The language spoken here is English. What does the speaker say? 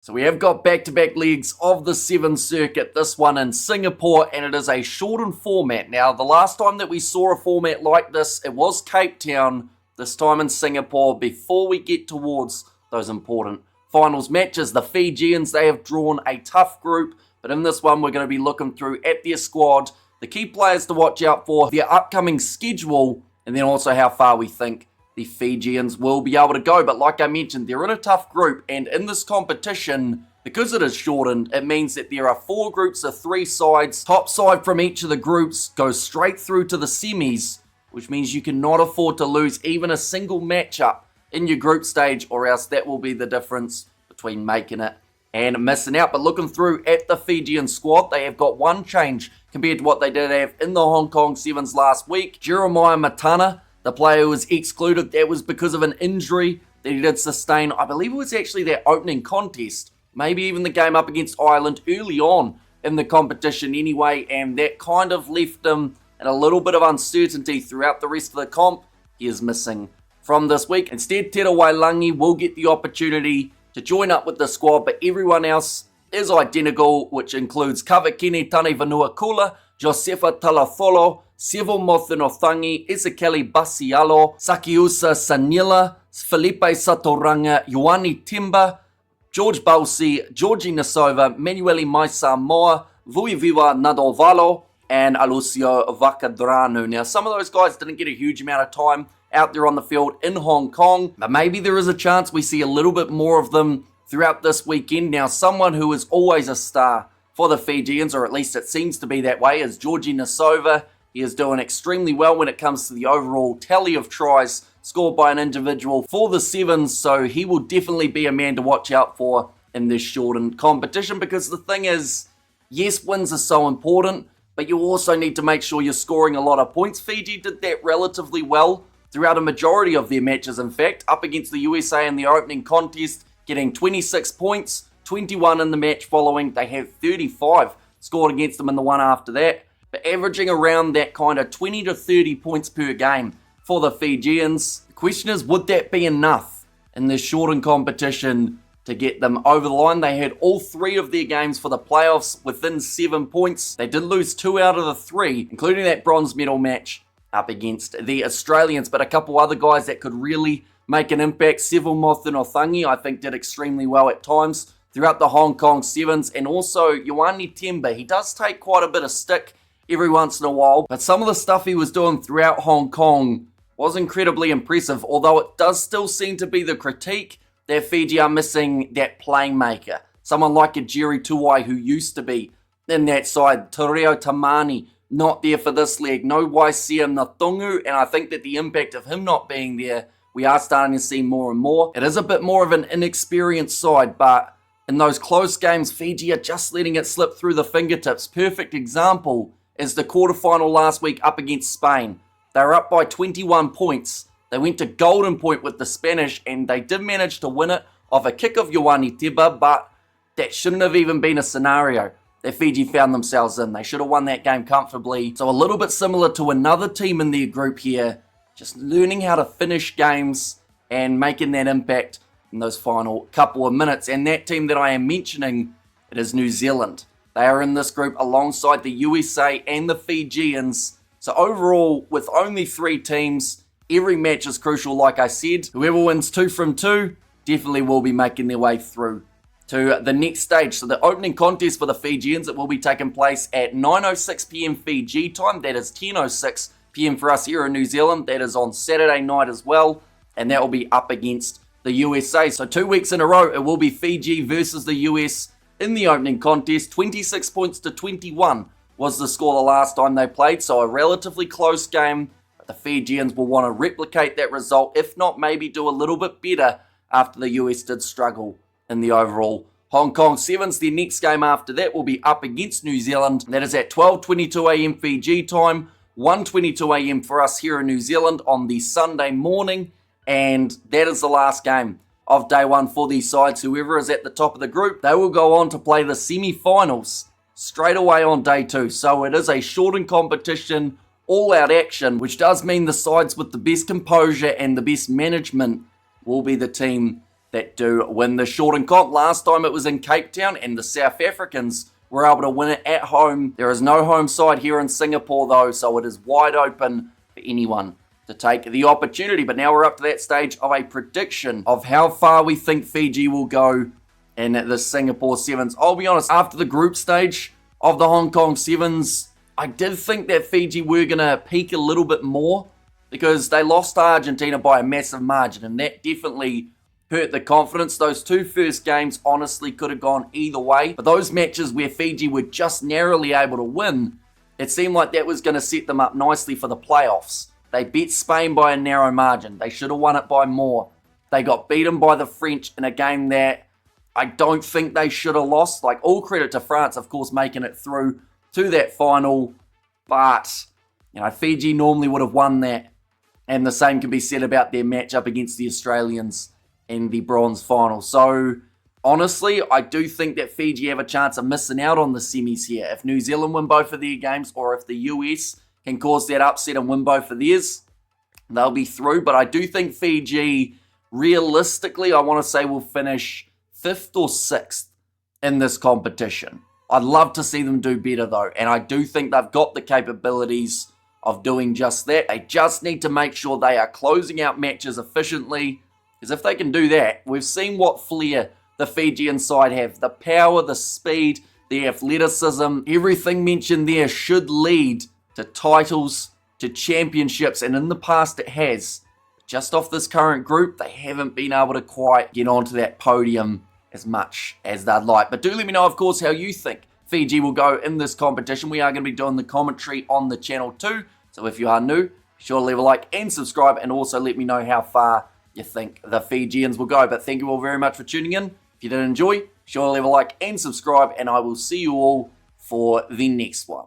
So we have got back-to-back legs of the Sevens circuit, this one in Singapore, and it is a shortened format. Now, the last time that we saw a format like this, it was Cape Town, this time in Singapore, before we get towards those important finals matches. The Fijians, they have drawn a tough group, but in this one, we're going to be looking through at their squad, the key players to watch out for, their upcoming schedule, and then also how far we think the Fijians will be able to go. But like I mentioned, they're in a tough group, and in this competition, because it is shortened, it means that there are 4 groups of 3 sides. Top side from each of the groups goes straight through to the semis, which means you cannot afford to lose even a single matchup in your group stage, or else that will be the difference between making it and missing out. But looking through at the Fijian squad, they have got one change compared to what they did have in the Hong Kong Sevens last week. Jeremiah Matana, the player who was excluded, that was because of an injury that he did sustain. I believe it was actually their opening contest, maybe even the game up against Ireland early on in the competition anyway, and that kind of left him in a little bit of uncertainty throughout the rest of the comp. He is missing from this week. Instead, Tera Wailangi will get the opportunity to join up with the squad, but everyone else is identical, which includes Kavakini Tane Vanua Kula, Josefa Talatholo, Sevo Mothinothangi, Ezekieli Basialo, Sakiusa Sanila, Felipe Satoranga, Ioani Timba, George Balsi, Georgie Nasova, Manueli Maisamoa, Vuiviwa Nadovalo, and Alucio Vakadranu. Now, some of those guys didn't get a huge amount of time out there on the field in Hong Kong, but maybe there is a chance we see a little bit more of them throughout this weekend. Now, someone who is always a star for the Fijians, or at least it seems to be that way, is Georgie Nasova. He is doing extremely well when it comes to the overall tally of tries scored by an individual for the Sevens, so he will definitely be a man to watch out for in this shortened competition, because the thing is, yes, wins are so important, but you also need to make sure you're scoring a lot of points. Fiji did that relatively well throughout a majority of their matches, in fact, up against the USA in the opening contest, getting 26 points, 21 in the match following. They have 35 scored against them in the one after that, but averaging around that kind of 20 to 30 points per game for the Fijians. The question is, would that be enough in this shortened competition to get them over the line? They had all 3 of their games for the playoffs within 7 points. They did lose 2 out of the 3, including that bronze medal match up against the Australians, but a couple other guys that could really make an impact. Sevo Mothinothangi, I think, did extremely well at times throughout the Hong Kong Sevens, and also Ioani Timba. He does take quite a bit of stick every once in a while, but some of the stuff he was doing throughout Hong Kong was incredibly impressive, although it does still seem to be the critique that Fiji are missing that playmaker. Someone like a Jerry Tuwai, who used to be in that side. Tereo Tamani, not there for this leg. No Waisia Natongu, and I think that the impact of him not being there, we are starting to see more and more. It is a bit more of an inexperienced side, but in those close games, Fiji are just letting it slip through the fingertips. Perfect example is the quarterfinal last week up against Spain. They were up by 21 points. They went to golden point with the Spanish, and they did manage to win it off a kick of Ioani Timba, but that shouldn't have even been a scenario that Fiji found themselves in. They should have won that game comfortably. So a little bit similar to another team in their group here, just learning how to finish games and making that impact in those final couple of minutes. And that team that I am mentioning, it is New Zealand. They are in this group alongside the USA and the Fijians. So overall, with only 3 teams, every match is crucial, like I said. Whoever wins 2 from 2 definitely will be making their way through to the next stage. So the opening contest for the Fijians, it will be taking place at 9:06 p.m. Fiji time. That is 10:06 p.m. for us here in New Zealand. That is on Saturday night as well, and that will be up against the USA. So 2 weeks in a row, it will be Fiji versus the US in the opening contest. 26 points to 21 was the score the last time they played, so a relatively close game. But the Fijians will want to replicate that result, if not maybe do a little bit better after the US did struggle in the overall Hong Kong Sevens. Their next game after that will be up against New Zealand. That is at 12:22 a.m. Fiji time, 1:22 a.m. for us here in New Zealand on the Sunday morning. And that is the last game of day 1 for these sides. Whoever is at the top of the group, they will go on to play the semi-finals straight away on day 2. So it is a shortened competition, all-out action, which does mean the sides with the best composure and the best management will be the team that do win the Shorten Comp. Last time it was in Cape Town, and the South Africans were able to win it at home. There is no home side here in Singapore though, so it is wide open for anyone to take the opportunity. But now we're up to that stage of a prediction of how far we think Fiji will go in the Singapore Sevens. I'll be honest, after the group stage of the Hong Kong Sevens, I did think that Fiji were going to peak a little bit more because they lost to Argentina by a massive margin, and that definitely hurt the confidence. Those two first games honestly could have gone either way, but those matches where Fiji were just narrowly able to win, it seemed like that was going to set them up nicely for the playoffs. They beat Spain by a narrow margin. They should have won it by more. They got beaten by the French in a game that I don't think they should have lost. Like, all credit to France, of course, making it through to that final, but Fiji normally would have won that, and the same can be said about their matchup against the Australians in the bronze final. So, honestly, I do think that Fiji have a chance of missing out on the semis here. If New Zealand win both of their games, or if the US can cause that upset and win both of theirs, they'll be through. But I do think Fiji, realistically, I want to say will finish 5th or 6th in this competition. I'd love to see them do better though, and I do think they've got the capabilities of doing just that. They just need to make sure they are closing out matches efficiently, because if they can do that, we've seen what flair the Fijian side have. The power, the speed, the athleticism, everything mentioned there should lead to titles, to championships, and in the past it has. Just off this current group, they haven't been able to quite get onto that podium as much as they'd like. But do let me know, of course, how you think Fiji will go in this competition. We are going to be doing the commentary on the channel too, so if you are new, be sure to leave a like and subscribe, and also let me know how far you think the Fijians will go. But thank you all very much for tuning in. If you did enjoy, be sure to leave a like and subscribe, and I will see you all for the next one.